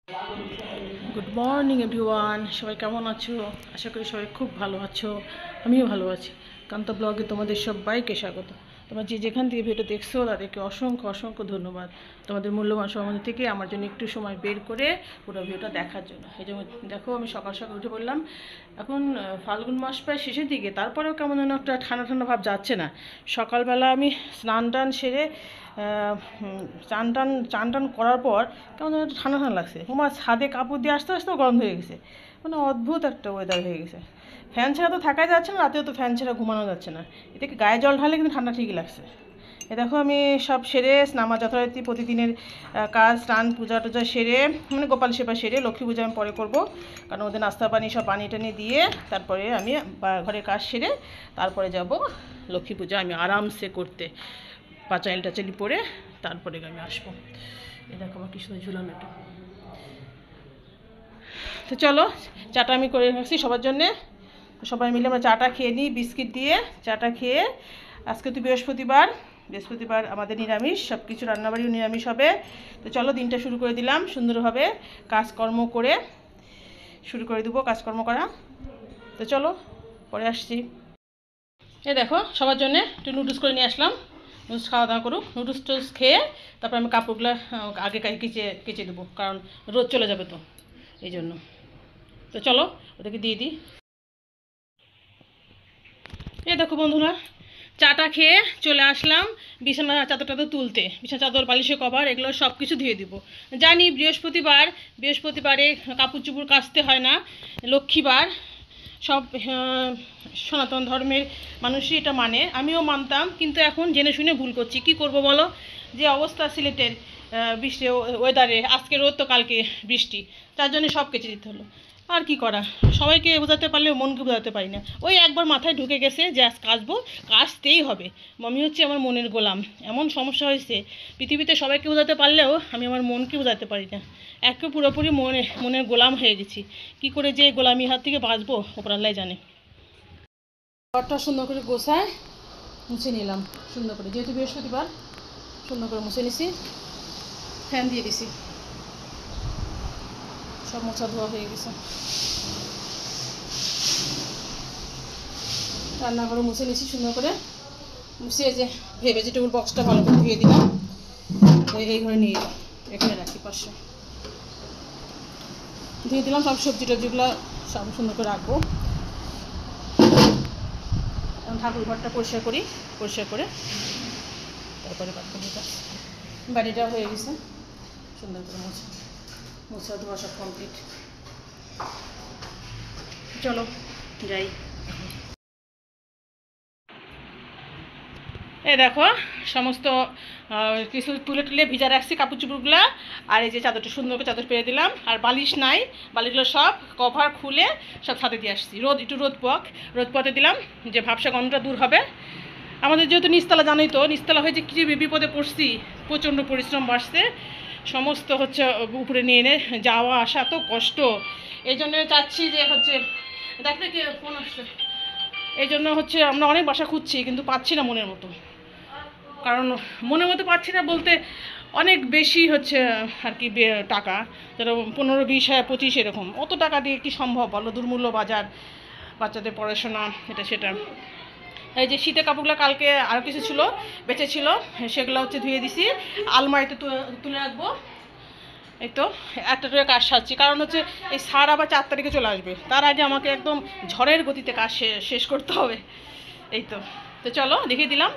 Good morning everyone, সবাই কেমন আছো? আশা করি সবাই খুব ভালো আছো। আমিও ভালো আছি। কান্তা ব্লগে তোমাদের সবাইকে স্বাগত। তোমরা যে যেখান থেকে ভিডিও দেখছো তাদেরকে অসংখ্য অসংখ্য ধন্যবাদ। তোমাদের মূল্যবান সময় থেকে আমার জন্য একটু সময় বের করে পুরো ভিডিওটা দেখার জন্য। এই জন্য দেখো, আমি সকাল সকাল উঠে পড়লাম। এখন ফাল্গুন মাস প্রায় শেষের দিকে, তারপরেও কেমন যেন একটা ঠান্ডা ঠান্ডা ভাব যাচ্ছে না। সকালবেলা আমি স্নান টান সেরে চান টান করার পর কেমন যেন একটু ঠান্ডা ঠান্ডা লাগছে। আমার ছাদে কাপড় দিয়ে আসতে আসতেও গরম হয়ে গেছে। মানে অদ্ভুত একটা ওয়েদার হয়ে গেছে। ফ্যান ছাড়া তো থাকাই যাচ্ছে না, রাতেও তো ফ্যান ছাড়া ঘুমানো যাচ্ছে না। এতে গায়ে জল ঢালে কিন্তু ঠান্ডা ঠিকই লাগছে। এ দেখো, আমি সব সেরে নামাজ যথারীতি প্রতিদিনের কাজ, স্নান পূজা টুজা সেরে, মানে গোপাল সেবা সেরে, লক্ষ্মী পূজা আমি পরে করবো, কারণ ওদের নাস্তা পানি সব পানি টানি দিয়ে তারপরে আমি ঘরের কাজ সেরে তারপরে যাব লক্ষ্মী পূজা আমি আরামসে করতে। পাঁচাইল টাচাইলি পরে তারপরে আমি আসবো। এ দেখো আমার কি সুন্দর ঝুলানো একটু। তো চলো, চাটা আমি করে রাখছি সবার জন্যে। সবাই মিলে আমরা চাটা খেয়ে নিই বিস্কিট দিয়ে। চাটা খেয়ে, আজকে তো বৃহস্পতিবার, বৃহস্পতিবার আমাদের নিরামিষ, সব কিছু রান্নাবাড়িও নিরামিষ হবে। তো চলো, দিনটা শুরু করে দিলাম সুন্দরভাবে, কাজকর্ম করে শুরু করে দেবো কাজকর্ম করা। তো চলো, পরে আসছি। এ দেখো, সবার জন্যে একটু নুডলস করে নিয়ে আসলাম। নুডলস খাওয়া দাওয়া করুক, নুডলস টুডলস খেয়ে তারপর আমি কাপড়গুলো আগে কেচে কেচে দেবো, কারণ রোদ চলে যাবে তো এই জন্য। তো চলো, ওদেরকে দিয়ে দিই। এই দেখো বন্ধুরা, চাটা খেয়ে চলে আসলাম বিছানা চাদর টাদর তুলতে। বিছানা চাদর, বালিশের কভার, এগুলো সব কিছু ধুয়ে দিব। জানি বৃহস্পতিবার, বৃহস্পতিবারে কাপড় চুপড় কাচতে হয় না, লক্ষ্মীবার। সব সনাতন ধর্মের মানুষই এটা মানে, আমিও মানতাম, কিন্তু এখন জেনে শুনে ভুল করছি। কি করব বলো? যে অবস্থা সিলেটের বৃষ্টি ওয়েদারে, আজকে রোদ তো কালকে বৃষ্টি, তার জন্য সব কেচে দিতে হলো। আর কি করা, সবাইকে বোঝাতে পারলেও মনকে বোঝাতে পারি না। ওই একবার মাথায় ঢুকে গেছে যে আজ কাচবো, কাচতেই হবে। মমি হচ্ছে আমার মনের গোলাম। এমন সমস্যা হয়েছে, পৃথিবীতে সবাইকে বোঝাতে পারলেও আমি আমার মনকে বোঝাতে পারি না। একে পুরোপুরি মনের গোলাম হয়ে গেছি। কি করে যে গোলামির হাত থেকে বাঁচবো ওপর আল্লাহ জানে। ঘরটা সুন্দর করে গোছায় মুছে নিলাম সুন্দর করে, যেহেতু বৃহস্পতিবার সুন্দর করে মুছে নিছি, ফ্যান দিয়ে দিছি, সব মোছা ধোয়া হয়ে গেছে। রান্নাঘরে মুছে নিছি সুন্দর করে, মুছে যে ভেজিটেবল বক্সটা ভালো করে ধুয়ে দিলাম। এই ঘরে নিয়ে এখানে রাখি পাশে ধুয়ে দিলাম। সব সবজি টবজিগুলো সব সুন্দর করে রাখবো। ঠাকুর ঘরটা পরিষ্কার করি, পরিষ্কার করে তারপরে বাড়িটা হয়ে গেছে সুন্দর করে মোছা ধোয়া সব কমপ্লিট। চলো যাই। এই দেখো, সমস্ত কিছু তুলে তুলে ভিজা রাখছি কাপড় চুপড়গুলো। আর এই যে চাদরটা সুন্দর করে চাদর পেরে দিলাম। আর বালিশ নাই, বালিশগুলো সব কভার খুলে সব ছাদে দিয়ে আসছি। রোদ পথে দিলাম, যে ভাবসা গন্ধটা দূর হবে। আমাদের যেহেতু নিচতলা, জানোই তো, নিচতলা হয়েছে কি বিপদে পড়ছি, প্রচণ্ড পরিশ্রম বাড়ছে। সমস্ত হচ্ছে উপরে নিয়ে এনে যাওয়া আসা তো কষ্ট। এই জন্য চাচ্ছি যে হচ্ছে, দেখলে কি ফোন আসছে, এই জন্য হচ্ছে আমরা অনেক বাসা খুঁজছি, কিন্তু পাচ্ছি না মনের মতো। কারণ মনের মতো পাচ্ছি না বলতে, অনেক বেশি হচ্ছে আর কি টাকা, যেন 15, 20, 25 এরকম। অত টাকা দিয়ে কি সম্ভব বলো? দুর্মূল্য বাজার, বাচ্চাদের পড়াশোনা, এটা সেটা। এই যে শীতের কাপড়গুলো কালকে আরও কিছু ছিল, বেঁচে ছিল, সেগুলো হচ্ছে ধুয়ে দিছি, আলমারিতে তুলে রাখবো। এই তো একটা করে কাজ সারছি, কারণ হচ্ছে এই সার আবার 4 তারিখে চলে আসবে, তার আগে আমাকে একদম ঝড়ের গতিতে কাজ শেষ করতে হবে। এই তো। তো চলো দেখিয়ে দিলাম।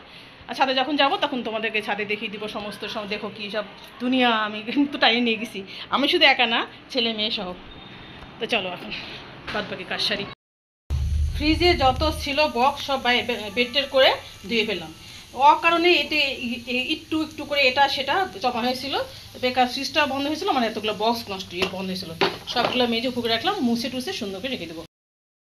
আর ছাদে যখন যাব তখন তোমাদেরকে ছাদে দেখিয়ে দিব সমস্ত সব। দেখো কী সব দুনিয়া, আমি কিন্তু টাইম নিয়ে গেছি, আমি শুধু একা না, ছেলে মেয়ে সহ। তো চলো এখন বাদ বাকি কাজ সারি। ফ্রিজে যত ছিল বক্স সব বেডটের করে ধুয়ে ফেললাম। কারণে এতে একটু একটু করে এটা সেটা জমা হয়েছিল, বেকার ফ্রিজটা বন্ধ হয়েছিল, মানে এতগুলো বক্স নষ্ট বন্ধ হয়েছিল। সবগুলো মেজে ফুকে রাখলাম, মুছে টুছে সুন্দর করে রেখে দেবো।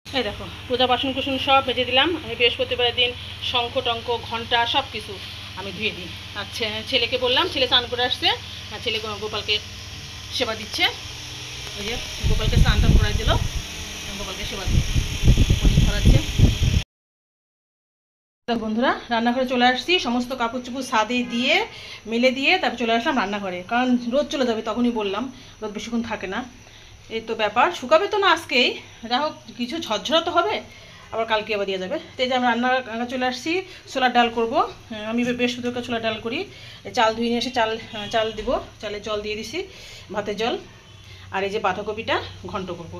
এই দেখো, পূজা বাসন কুসন সব ভেজে দিলাম। আমি বৃহস্পতিবারের দিন শঙ্খ টঙ্ক ঘন্টা সব কিছু আমি ধুয়ে দিই। আচ্ছা, ছেলেকে বললাম, ছেলে স্নান করে আসছে, ছেলে গোপালকে সেবা দিচ্ছে। ওই যে গোপালকে স্নান টান করাই দিল, গোপালকে সেবা দিচ্ছে, ধরাচ্ছে। তো বন্ধুরা রান্নাঘরে চলে আসছি, সমস্ত কাপড় চোপড় ছাদে দিয়ে মেলে দিয়ে তারপর চলে আসলাম রান্নাঘরে, কারণ রোদ চলে যাবে, তখনই বললাম রোদ বেশিক্ষণ থাকে না। এই তো ব্যাপার, শুকাবে তো না আজকেই, যা হোক কিছু ঝরঝরা তো হবে, আবার কালকে আবার দিয়ে যাবে। তো এই যে আমি রান্না চলে আসছি, ছোলার ডাল করব। আমি বৃহস্পতিবার ছোলার ডাল করি। চাল ধুয়ে নিয়ে এসে চাল দিব, চালে জল দিয়ে দিছি, ভাতের জল। আর এই যে বাঁধাকপিটা ঘন্ট করব।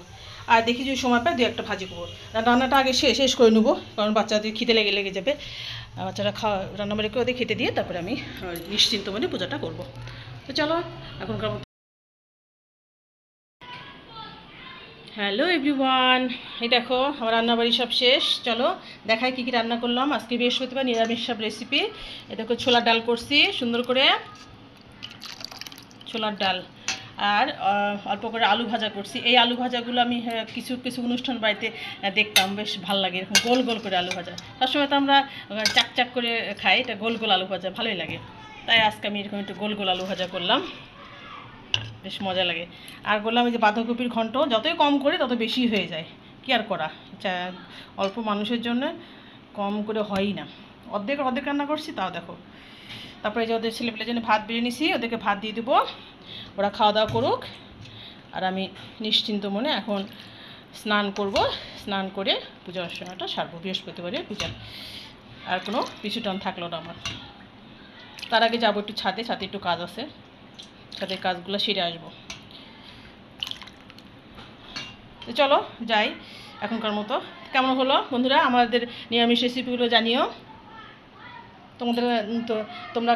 আর দেখি যদি সময় পাই 2-1টা ভাজি করবো। রান্নাটা আগে শেষ করে নেবো, কারণ বাচ্চাদের খিদে লেগে যাবে। বাচ্চারা রান্না বাড়ি করে ওদের খেতে দিয়ে তারপরে আমি নিশ্চিন্ত মনে পূজাটা করবো। তো চলো এখনকার মতো। হ্যালো এভরিওয়ান, এই দেখো আমার রান্নাবাড়ি সব শেষ। চলো দেখাই কী কী রান্না করলাম আজকে। বৃহস্পতিবার নিরামিষ সব রেসিপি। এই দেখো ছোলার ডাল করছি সুন্দর করে, ছোলার ডাল। আর অল্প করে আলু ভাজা করছি। এই আলু ভাজাগুলো আমি কিছু কিছু অনুষ্ঠান বাড়িতে দেখতাম, বেশ ভালো লাগে এরকম গোল গোল করে আলু ভাজা। সবসময় তো আমরা চাক করে খাই, এটা গোল গোল আলু ভাজা ভালোই লাগে। তাই আজকে আমি এরকম একটু গোল গোল আলু ভাজা করলাম, বেশ মজা লাগে। আর বললাম এই যে বাঁধাকপির ঘন্ট, যতই কম করে তত বেশি হয়ে যায়, কি আর করা, অল্প মানুষের জন্য কম করে হয়ই না। অর্ধেক রান্না করছি, তাও দেখো। তারপরে যে ওদের ছেলেপেলের জন্য ভাত বেড়ে নিছি, ওদেরকে ভাত দিয়ে দেবো, ওরা খাওয়া দাওয়া করুক। আর আমি নিশ্চিন্ত মনে এখন স্নান করব, স্নান করে পূজা অর্চনাটা সারবো, বৃহস্পতিবারে পূজা। আর কোনো পিছু টান থাকলো না আমার। তার আগে যাবো একটু ছাদে একটু কাজ আছে, ছাদের কাজগুলো সেরে আসবো। তো চলো যাই এখনকার মতো। কেমন হলো বন্ধুরা আমাদের নিরামিষ রেসিপিগুলো জানিও। তোমাদের তো তোমরা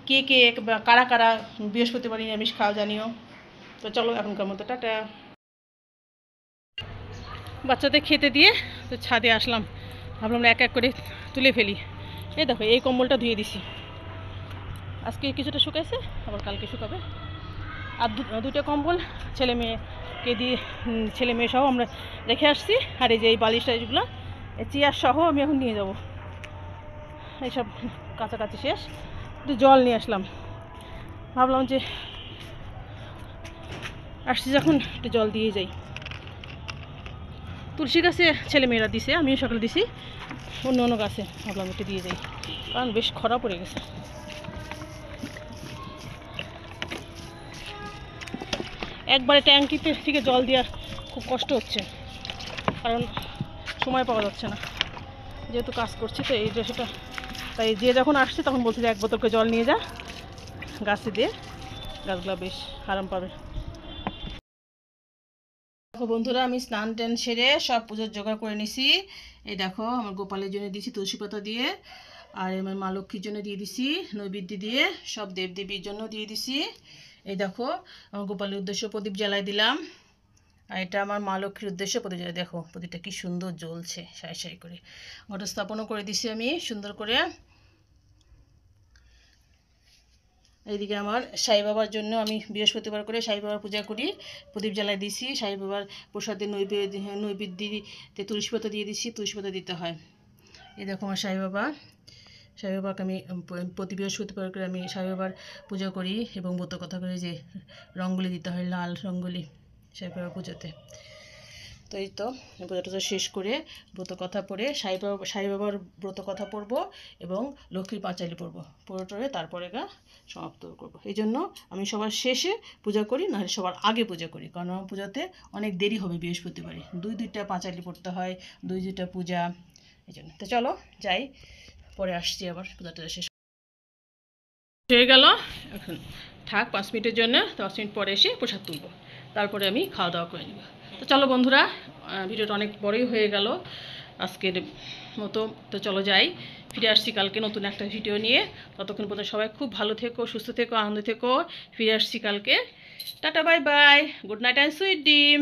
কে কারা কারা বৃহস্পতিবার নিরামিষ খাও জানিও। তো চলো এখনকার মতো টাটা। বাচ্চাদের খেতে দিয়ে তো ছাদে আসলাম, ভাবলাম এক এক করে তুলে ফেলি। এই দেখো এই কম্বলটা ধুয়ে দিছি, আজকে কিছুটা শুকাইছে, আবার কালকে শুকাবে। আর দুটো কম্বল ছেলে মেয়ে সহ আমরা রেখে আসছি। আর এই যে এই বালিশ টালিশগুলো, এই চেয়ার সহ আমি এখন নিয়ে যাব। এইসব কাছাকাছি শেষ, একটু জল নিয়ে আসলাম। ভাবলাম যে আসছি যখন একটু জল দিয়ে যাই। তুলসী গাছে ছেলেমেয়েরা দিছে, আমিও সকালে দিছি, অন্য গাছে ভাবলাম একটু দিয়ে যাই, কারণ বেশ খরা পড়ে গেছে। একবারে ট্যাঙ্কিতে থেকে জল দেওয়ার খুব কষ্ট হচ্ছে, কারণ সময় পাওয়া যাচ্ছে না, যেহেতু কাজ করছি তো এই সেটা। তাই যে যখন আসছে তখন বলছে যে 1 বোতল করে জল নিয়ে যা, গাছে দিয়ে গাছগুলো বেশ আরাম পাবে। দেখো বন্ধুরা আমি স্নান টান সেরে সব পুজোর জোগাড় করে নিছি। এই দেখো আমার গোপালের জন্য দিয়েছি তুলসী পাতা দিয়ে, আর আমার মা লক্ষ্মীর জন্য দিয়ে দিছি নৈবেদ্য দিয়ে, সব দেবদেবীর জন্য দিয়ে দিছি। এই দেখো আমার গোপালের উদ্দেশ্য প্রদীপ জ্বালাই দিলাম, আর এটা আমার মা লক্ষ্মীর উদ্দেশ্যে প্রদীপ জ্বালাই। দেখো প্রদীপটা কি সুন্দর জ্বলছে সাই সাই করে। ঘট স্থাপনও করে দিছি আমি সুন্দর করে। এইদিকে আমার সাই বাবার জন্য আমি বৃহস্পতিবার করে সাই বাবার পূজা করি, প্রদীপ জ্বালাই দিছি। সাই বাবার প্রসাদের নৈবেদ্যতে তুলসী পাতা দিয়ে দিছি, তুলসী পাতা দিতে হয়। এই দেখো আমার সাই বাবাকে আমি প্রতি বৃহস্পতিবার করে আমি সাই বাবার পূজা করি, এবং ব্রত কথা করে যে রঙ্গোলি দিতে হয়, লাল রঙ্গোলি সাই বাবার পুজোতে। তো এই তো পূজাটা শেষ করে ব্রত কথা পড়ে সাই বাবার ব্রত কথা পড়বো এবং লক্ষ্মীর পাঁচালি পড়বো, পুরোটারে তারপরে সমাপ্ত করবো। এই জন্য আমি সবার শেষে পূজা করি, নাহলে সবার আগে পূজা করি, কারণ আমার পূজাতে অনেক দেরি হবে বৃহস্পতিবারে, 2-2টা পাঁচালি পড়তে হয়, 2-2টা পূজা, এই জন্য। তো চলো যাই, পরে আসছি আবার পূজাটা শেষ হয়ে গেল। এখন থাক 5 মিনিটের জন্য, 10 মিনিট পরে এসে প্রসাদ তুলবো, তারপরে আমি খাওয়া দাওয়া করে নেব। তো চলো বন্ধুরা ভিডিওটা অনেক বড়ই হয়ে গেল আজকের মতো। তো চলো যাই, ফিরে আসছি কালকে নতুন একটা ভিডিও নিয়ে। ততক্ষণ পর্যন্ত সবাই খুব ভালো থেকো, সুস্থ থেকো, আনন্দ থেকো। ফিরে আসছি কালকে। Tata bye bye, good night and sweet dream.